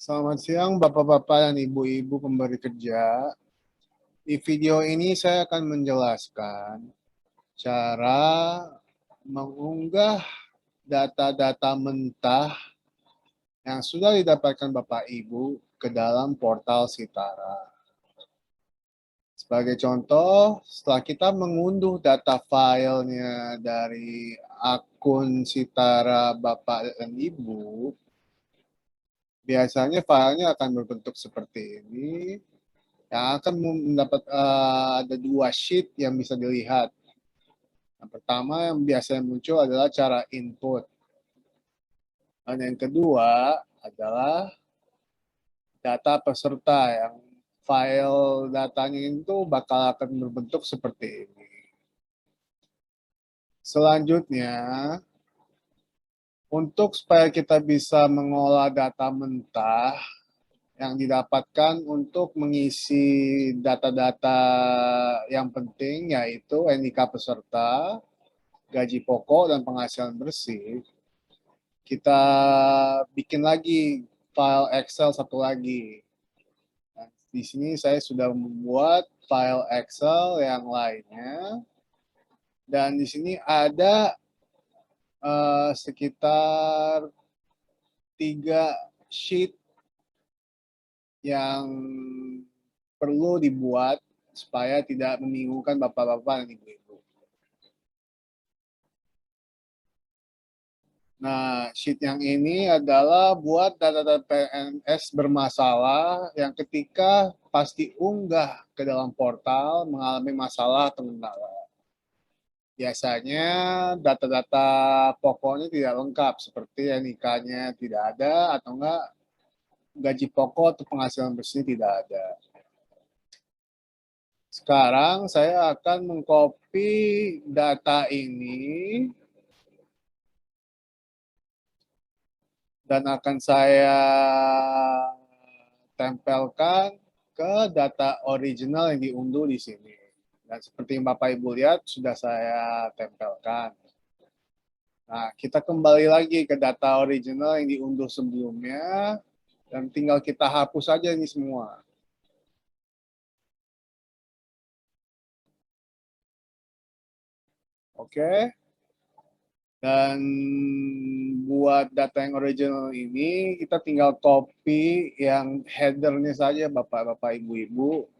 Selamat siang Bapak-Bapak dan Ibu-Ibu pemberi kerja. Di video ini saya akan menjelaskan cara mengunggah data-data mentah yang sudah didapatkan Bapak Ibu ke dalam portal Sitara. Sebagai contoh, setelah kita mengunduh data filenya dari akun Sitara Bapak dan Ibu, biasanya filenya akan berbentuk seperti ini. Yang akan mendapat ada dua sheet yang bisa dilihat. Yang pertama yang biasanya muncul adalah cara input. Dan yang kedua adalah data peserta yang file datanya itu bakal akan berbentuk seperti ini. Selanjutnya, untuk supaya kita bisa mengolah data mentah yang didapatkan untuk mengisi data-data yang penting, yaitu NIK peserta, gaji pokok, dan penghasilan bersih, kita bikin lagi file Excel satu lagi. Nah, di sini saya sudah membuat file Excel yang lainnya, dan di sini ada sekitar 3 sheet yang perlu dibuat supaya tidak membingungkan bapak-bapak dan ibu-ibu. Nah, sheet yang ini adalah buat data-data PNS bermasalah yang ketika pasti unggah ke dalam portal mengalami masalah atau kendala. Biasanya data-data pokoknya tidak lengkap, seperti NIK-nya tidak ada atau enggak gaji pokok atau penghasilan bersih tidak ada. Sekarang saya akan mengcopy data ini dan akan saya tempelkan ke data original yang diunduh di sini. Dan seperti yang Bapak Ibu lihat, sudah saya tempelkan. Nah, kita kembali lagi ke data original yang diunduh sebelumnya, dan tinggal kita hapus saja ini semua. Oke. Dan buat data yang original ini, kita tinggal copy yang headernya saja, Bapak-Bapak, Ibu-Ibu.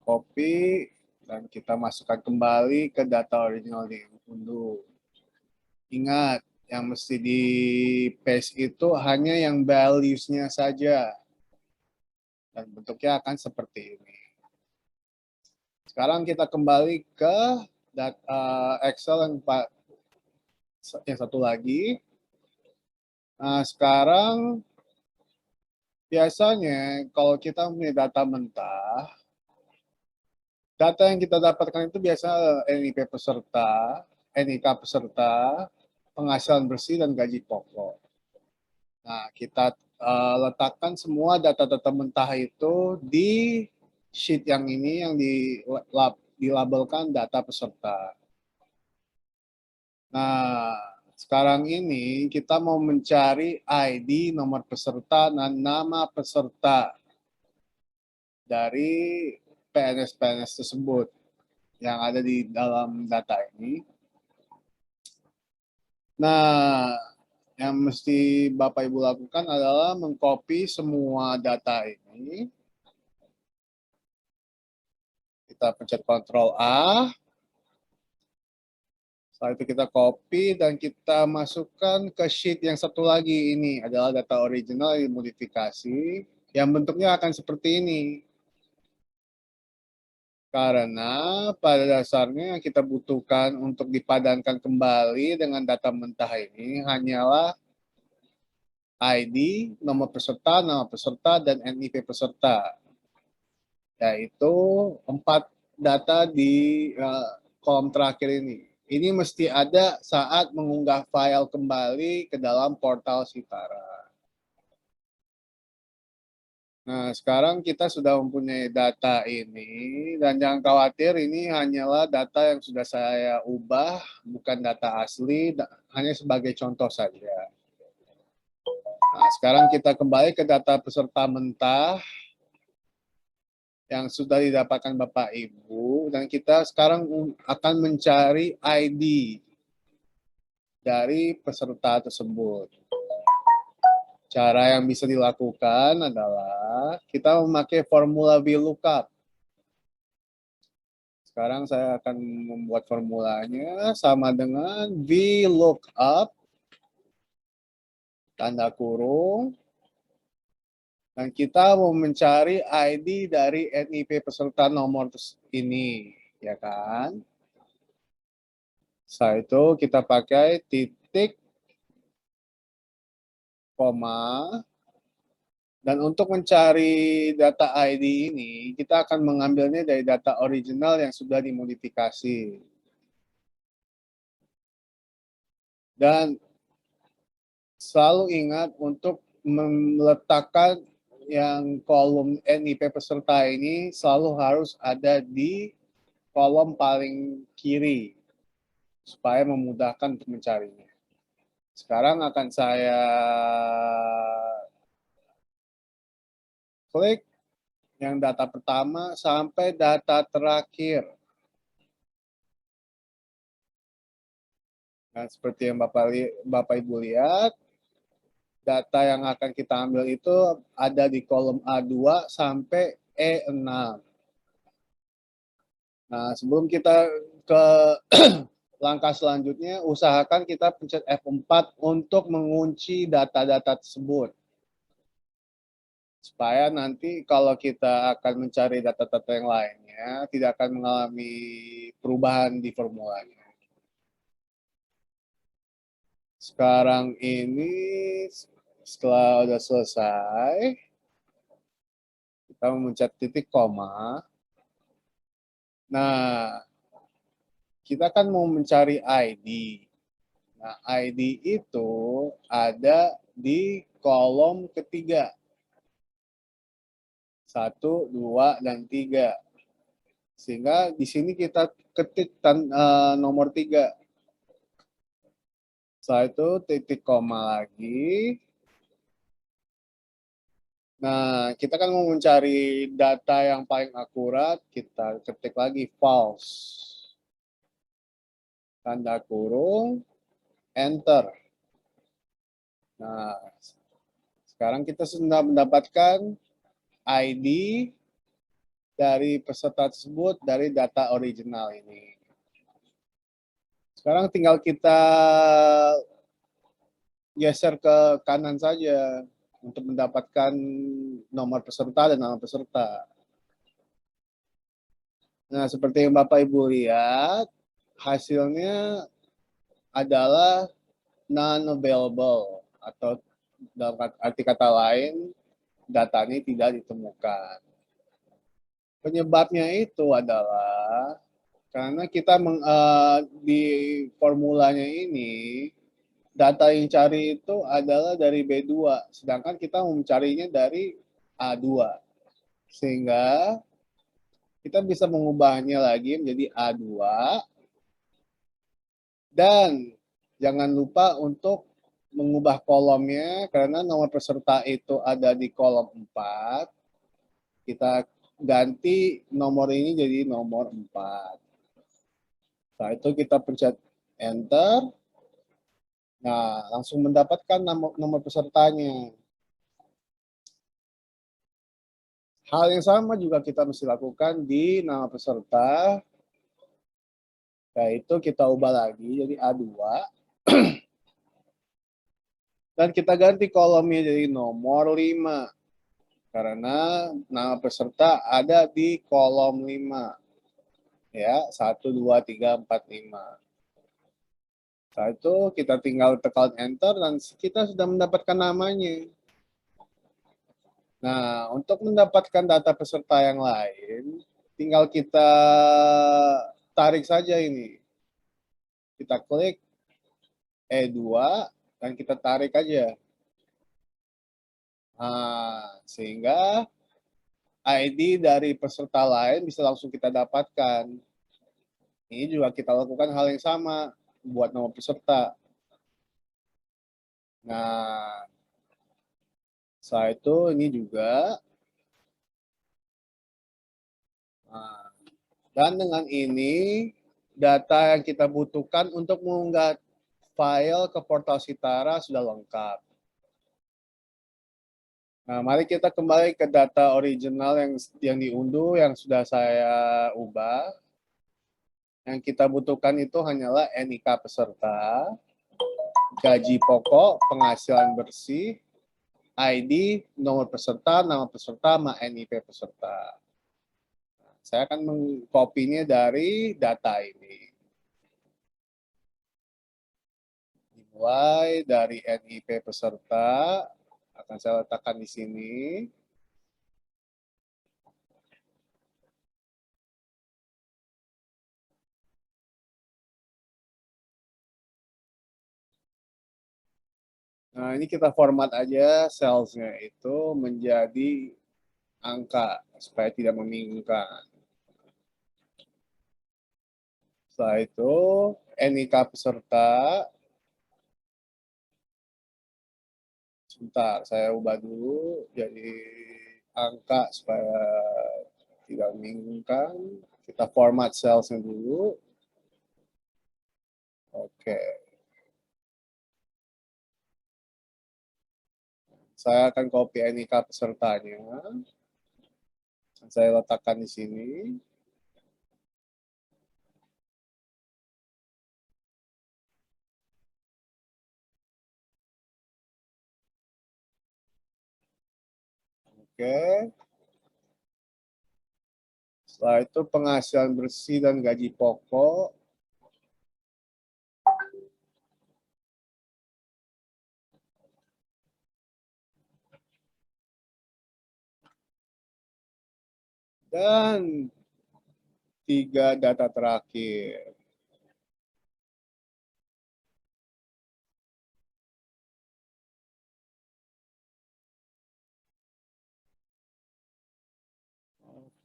Copy, dan kita masukkan kembali ke data original yang diunduh. Ingat, yang mesti di paste itu hanya yang values-nya saja. Dan bentuknya akan seperti ini. Sekarang kita kembali ke data Excel yang satu lagi. Nah, sekarang biasanya kalau kita punya data mentah, data yang kita dapatkan itu biasa NIK peserta, penghasilan bersih, dan gaji pokok. Nah, kita letakkan semua data-data mentah itu di sheet yang ini yang dilabelkan data peserta. Nah, sekarang ini kita mau mencari ID, nomor peserta, dan nama peserta dari PNS-PNS tersebut yang ada di dalam data ini. Nah, yang mesti Bapak Ibu lakukan adalah mengcopy semua data ini. Kita pencet Ctrl A. Setelah itu kita copy dan kita masukkan ke sheet yang satu lagi. Ini adalah data original yang dimodifikasi, yang bentuknya akan seperti ini. Karena pada dasarnya yang kita butuhkan untuk dipadankan kembali dengan data mentah ini hanyalah ID, nomor peserta, nama peserta, dan NIP peserta. Yaitu 4 data di kolom terakhir ini. Ini mesti ada saat mengunggah file kembali ke dalam portal Sitara. Nah, sekarang kita sudah mempunyai data ini, dan jangan khawatir, ini hanyalah data yang sudah saya ubah, bukan data asli, hanya sebagai contoh saja. Nah, sekarang kita kembali ke data peserta mentah yang sudah didapatkan Bapak Ibu, dan kita sekarang akan mencari ID dari peserta tersebut. Cara yang bisa dilakukan adalah kita memakai formula VLOOKUP. Sekarang saya akan membuat formulanya sama dengan VLOOKUP, tanda kurung, dan kita mau mencari ID dari NIP peserta nomor ini, ya kan? Setelah itu kita pakai titik, koma, dan untuk mencari data ID ini, kita akan mengambilnya dari data original yang sudah dimodifikasi. Dan selalu ingat untuk meletakkan yang kolom NIP peserta ini selalu harus ada di kolom paling kiri, supaya memudahkan untuk mencarinya. Sekarang akan saya klik yang data pertama sampai data terakhir. Nah, seperti yang Bapak Ibu lihat, data yang akan kita ambil itu ada di kolom A2 sampai E6. Nah, sebelum kita ke langkah selanjutnya, usahakan kita pencet F4 untuk mengunci data-data tersebut. Supaya nanti kalau kita akan mencari data-data yang lainnya, tidak akan mengalami perubahan di formulanya. Sekarang ini, setelah sudah selesai, kita memencet titik koma. Nah, kita kan mau mencari ID. Nah, ID itu ada di kolom ketiga. 1, 2, dan 3. Sehingga di sini kita ketik nomor 3. Setelah itu titik koma lagi. Nah, kita kan mau mencari data yang paling akurat, kita ketik lagi false. Tanda kurung, enter. Nah, sekarang kita sudah mendapatkan ID dari peserta tersebut dari data original ini. Sekarang tinggal kita geser ke kanan saja untuk mendapatkan nomor peserta dan nama peserta. Nah, seperti yang Bapak Ibu lihat, hasilnya adalah non-available, atau dalam arti kata lain, datanya tidak ditemukan. Penyebabnya itu adalah karena kita di formulanya ini, data yang cari itu adalah dari B2, sedangkan kita mau mencarinya dari A2. Sehingga kita bisa mengubahnya lagi menjadi A2. Dan jangan lupa untuk mengubah kolomnya, karena nomor peserta itu ada di kolom 4. Kita ganti nomor ini jadi nomor 4. Setelah itu kita pencet enter. Nah, langsung mendapatkan nomor pesertanya. Hal yang sama juga kita mesti lakukan di nama peserta, yaitu kita ubah lagi jadi A2. Dan kita ganti kolomnya jadi nomor 5. Karena nama peserta ada di kolom 5. Ya, 1, 2, 3, 4, 5. Setelah itu kita tinggal tekan enter dan kita sudah mendapatkan namanya. Nah, untuk mendapatkan data peserta yang lain, tinggal kita tarik saja ini. Kita klik E2 dan kita tarik aja. Nah, sehingga ID dari peserta lain bisa langsung kita dapatkan. Ini juga kita lakukan hal yang sama buat nomor peserta. Nah, Setelah itu ini juga. Nah, dan dengan ini data yang kita butuhkan untuk mengunggah file ke portal Sitara sudah lengkap. Nah, mari kita kembali ke data original yang diunduh yang sudah saya ubah. Yang kita butuhkan itu hanyalah NIK peserta, gaji pokok, penghasilan bersih, ID, nomor peserta, nama peserta, sama NIP peserta. Saya akan mengkopinya dari data ini. Dimulai dari NIP peserta, akan saya letakkan di sini. Nah, ini kita format aja salesnya itu menjadi angka supaya tidak membingungkan. Setelah itu NIK peserta, sebentar saya ubah dulu jadi angka supaya tidak membingungkan. Kita format salesnya dulu. Oke, saya akan copy NIK pesertanya. Saya letakkan di sini. Oke. Setelah itu penghasilan bersih dan gaji pokok. Dan 3 data terakhir.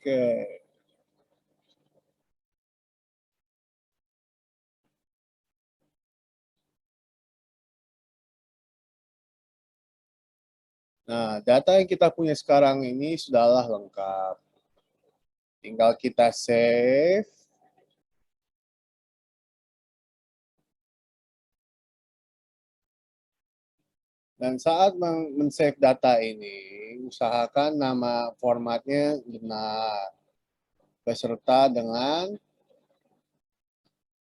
Oke. Nah, data yang kita punya sekarang ini sudahlah lengkap. Tinggal kita save. Dan saat men-save data ini, usahakan nama formatnya benar. Beserta dengan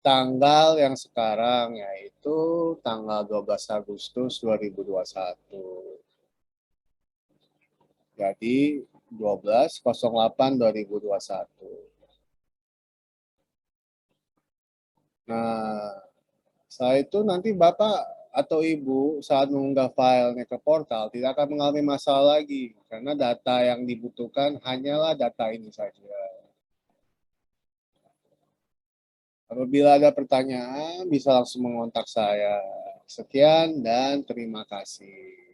tanggal yang sekarang, yaitu tanggal 12 Agustus 2021. Jadi 12/08/2021. Nah, setelah itu nanti Bapak atau Ibu saat mengunggah filenya ke portal tidak akan mengalami masalah lagi karena data yang dibutuhkan hanyalah data ini saja. Apabila ada pertanyaan bisa langsung mengontak saya. Sekian dan terima kasih.